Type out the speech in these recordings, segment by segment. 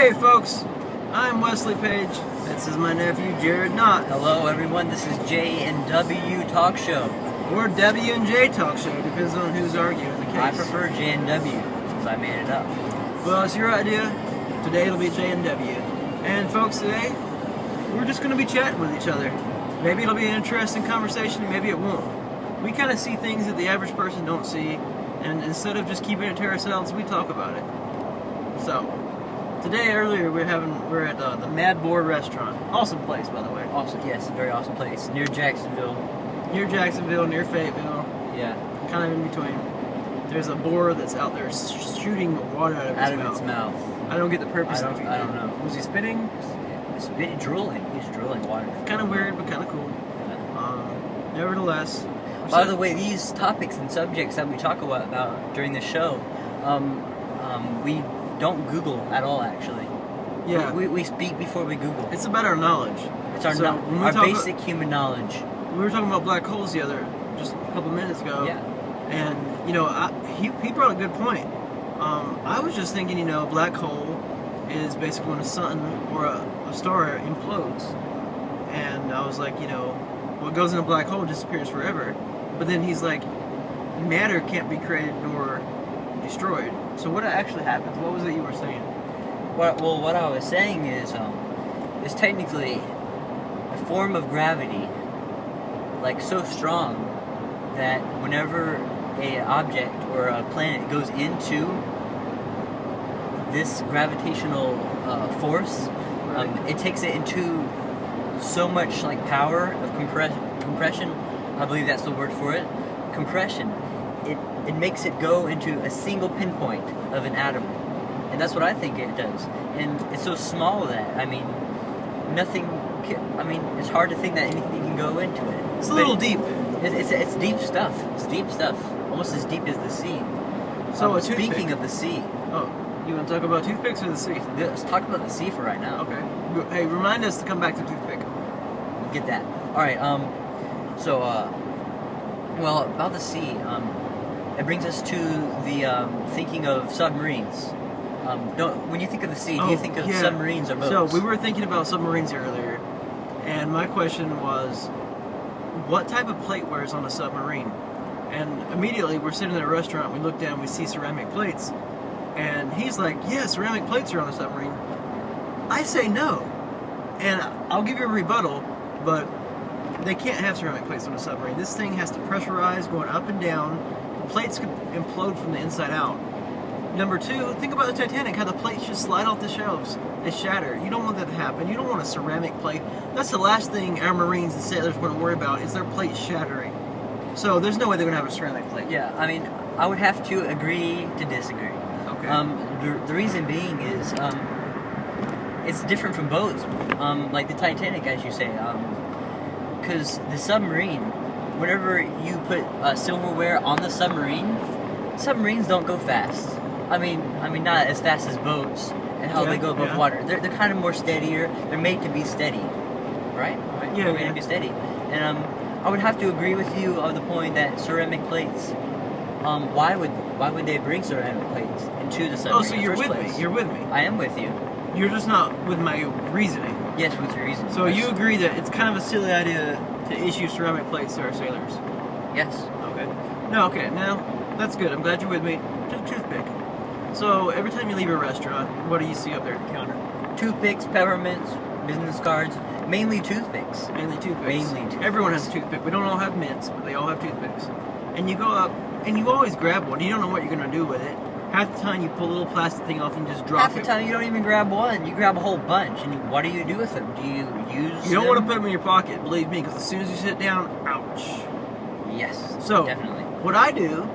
Hey folks, I'm Wesley Page. This is my nephew Jared Knott. Hello everyone, this is J&W Talk Show. Or W&J Talk Show, depends on who's arguing the case. I prefer J&W since I made it up. Well, it's your idea. Today it'll be J&W. And folks, today we're just going to be chatting with each other. Maybe it'll be an interesting conversation, maybe it won't. We kind of see things that the average person don't see, and instead of just keeping it to ourselves, we talk about it. So, today earlier we're at the Mad Boar restaurant. Awesome place, by the way. Awesome, yes, very awesome place. Near Jacksonville. Near Jacksonville, near Fayetteville. Yeah. Kind of in between. There's a boar that's out there shooting water out of its mouth. I don't get the purpose of it. I don't know. Was he spitting? Drooling. He's drooling water. Kind of weird, but kind of cool. Nevertheless. By the way, these topics and subjects that we talk about during the show, we don't Google at all, actually. Yeah. We speak before we Google. It's about our knowledge. It's our basic human knowledge. We were talking about black holes just a couple minutes ago. Yeah. And, he brought a good point. I was just thinking, a black hole is basically when a sun or a star implodes. And I was like, what goes in a black hole disappears forever. But then he's like, matter can't be created nor destroyed. So what actually happens? What was it you were saying? Well, what I was saying is technically a form of gravity, like so strong that whenever a object or a planet goes into this gravitational force, it takes it into so much like power of compression. I believe that's the word for it. Compression. It makes it go into a single pinpoint of an atom, and that's what I think it does. And it's so small that it's hard to think that anything can go into it. It's a little deep. It's deep stuff. It's deep stuff. Almost as deep as the sea. So speaking of the sea. Oh, you want to talk about toothpicks or the sea? Let's talk about the sea for right now. Okay. Hey, remind us to come back to toothpick. Get that. All right. About the sea. It brings us to the thinking of submarines. When you think of the sea, do you think of submarines or boats? So we were thinking about submarines earlier, and my question was, what type of plateware is on a submarine? And immediately we're sitting in a restaurant, we look down, we see ceramic plates, and he's like, yeah, ceramic plates are on a submarine. I say no, and I'll give you a rebuttal, but they can't have ceramic plates on a submarine. This thing has to pressurize going up and down. The plates could implode from the inside out. Number two, think about the Titanic, how the plates just slide off the shelves. They shatter. You don't want that to happen. You don't want a ceramic plate. That's the last thing our Marines and sailors want to worry about is their plates shattering. So there's no way they're going to have a ceramic plate. Yeah, I would have to agree to disagree. Okay. The reason being is it's different from boats, like the Titanic, as you say. Because the submarine, whenever you put silverware on the submarine, submarines don't go fast. I mean, not as fast as boats and how they go above water. They're kind of more steadier. They're made to be steady, right? Yeah, they're made to be steady. And I would have to agree with you on the point that ceramic plates. Why would they bring ceramic plates into the submarine? Oh, so you're with me. You're with me. I am with you. You're just not with my reasoning. Yes, with your reasoning. So you agree that it's kind of a silly idea to issue ceramic plates to our sailors? Yes. Okay. No, okay. Now, that's good. I'm glad you're with me. Just toothpick. So every time you leave a restaurant, what do you see up there at the counter? Toothpicks, peppermints, business cards, mainly toothpicks. Mainly toothpicks. Everyone has a toothpick. We don't all have mints, but they all have toothpicks. And you go up, and you always grab one. You don't know what you're going to do with it. Half the time you pull a little plastic thing off and just drop it. Half the time you don't even grab one. You grab a whole bunch. And what do you do with them? Do you use them? You don't want to put them in your pocket, believe me, because as soon as you sit down, ouch. Yes, so, definitely. What I do,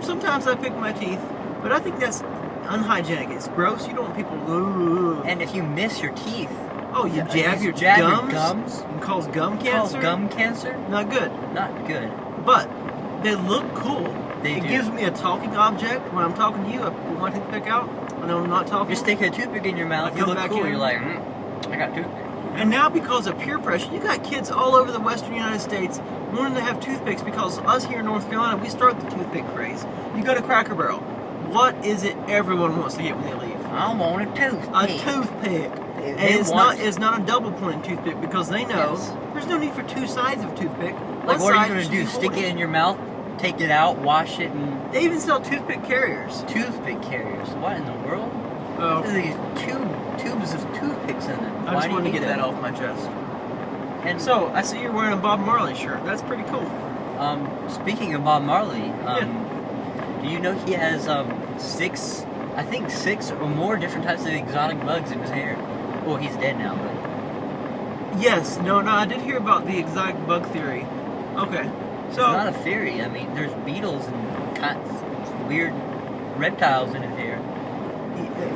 sometimes I pick my teeth, but I think that's unhygienic. It's gross. You don't want people... Ugh. And if you miss your teeth... Oh, you jab your gums? And cause gum cancer? Gum cancer? Not good. Not good. But they look cool. It gives me a talking object. When I'm talking to you, I pull my toothpick out. When I'm not talking... You stick a toothpick in your mouth, you look cool. You're like, I got a toothpick. And now because of peer pressure, you got kids all over the western United States wanting to have toothpicks because us here in North Carolina, we start the toothpick craze. You go to Cracker Barrel. What is it everyone wants to get when they leave? I want a toothpick. A toothpick. And it's not a double pointed toothpick because they know there's no need for two sides of a toothpick. Like, what are you going to do? Stick it in your mouth, take it out, wash it, and... They even sell toothpick carriers. Toothpick carriers? What in the world? Oh. There's these tubes of toothpicks in them. I just wanted to get that off my chest. And so, I see you're wearing a Bob Marley shirt. That's pretty cool. Speaking of Bob Marley, do you know he has six or more different types of exotic bugs in his hair? Well, he's dead now, but... Yes, no, I did hear about the exotic bug theory. Okay, so... It's not a theory. I mean, there's beetles and weird reptiles in his hair.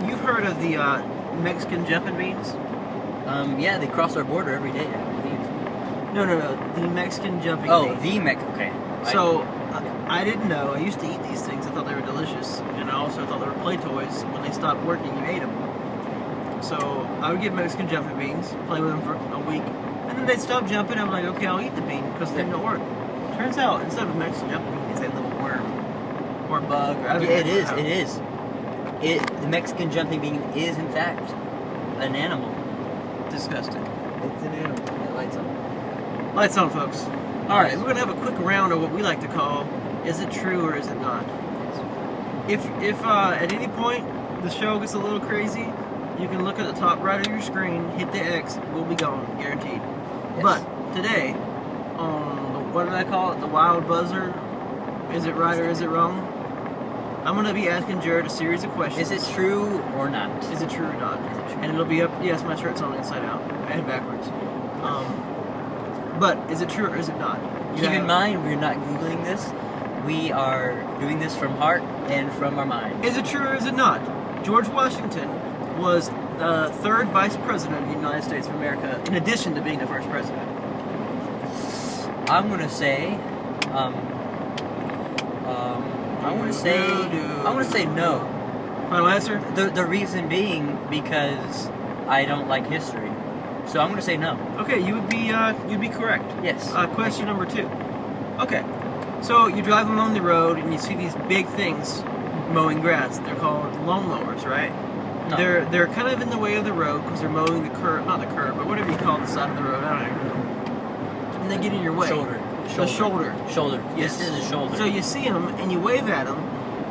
You've heard of the Mexican jumping beans? Yeah, they cross our border every day, I believe. No, the Mexican jumping beans. Okay. So, I didn't know. I used to eat these things. I thought they were delicious. And I also thought they were play toys. When they stopped working, you ate them. So, I would get Mexican jumping beans, play with them for a week, and then they'd stop jumping. I'm like, okay, I'll eat the bean because they don't work. Turns out, instead of a Mexican jumping bean, it's a little worm or bug. Or it is. The Mexican jumping bean is, in fact, an animal. Disgusting. It's an animal. It lights on. Lights on, folks. All right, we're going to have a quick round of what we like to call, is it true or is it not? If at any point the show gets a little crazy, you can look at the top right of your screen, hit the X, we'll be gone, guaranteed. Yes. But today, on what did I call it? The wild buzzer? Is it right or is it wrong? I'm going to be asking Jared a series of questions. Is it true or not? Is it true or not? And it'll be up, yes, my shirt's on inside out and backwards. But is it true or is it not? Keep in mind, we're not Googling this. We are doing this from heart and from our mind. Is it true or is it not? George Washington was the third vice president of the United States of America, in addition to being the first president. I'm gonna say, no. Final answer? The reason being because I don't like history, so I'm gonna say no. Okay, you'd be correct. Yes. Question number 2. Okay, so you drive along the road and you see these big things mowing grass. They're called lawn mowers, right? No. They're kind of in the way of the road because they're mowing the curb, not the curb, but whatever you call the side of the road. I don't know. And they get in your way. Shoulder. The shoulder. Shoulder. Yes. This is a shoulder. So you see them and you wave at them.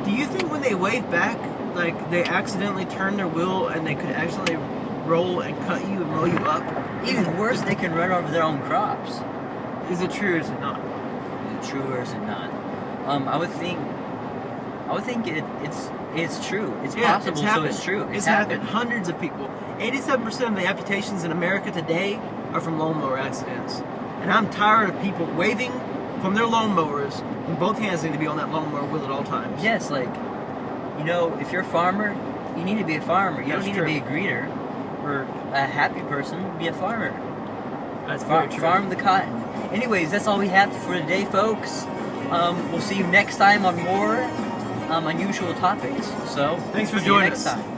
Do you think when they wave back, like they accidentally turn their wheel and they could actually roll and cut you and roll you up? Even worse, they can run over their own crops. Is it true or is it not? Is it true or is it not? I would think it's true. It's possible, so it's true. It's happened. Hundreds of people. 87% of the amputations in America today are from lawnmower accidents. And I'm tired of people waving from their lawnmowers, and both hands need to be on that lawnmower wheel at all times. Yes, like, if you're a farmer, you need to be a farmer. You don't need to be a greeter or a happy person. Be a farmer. That's very true. Farm the cotton. Anyways, that's all we have for today, folks. We'll see you next time on more unusual topics. So, thanks for joining us. Next time.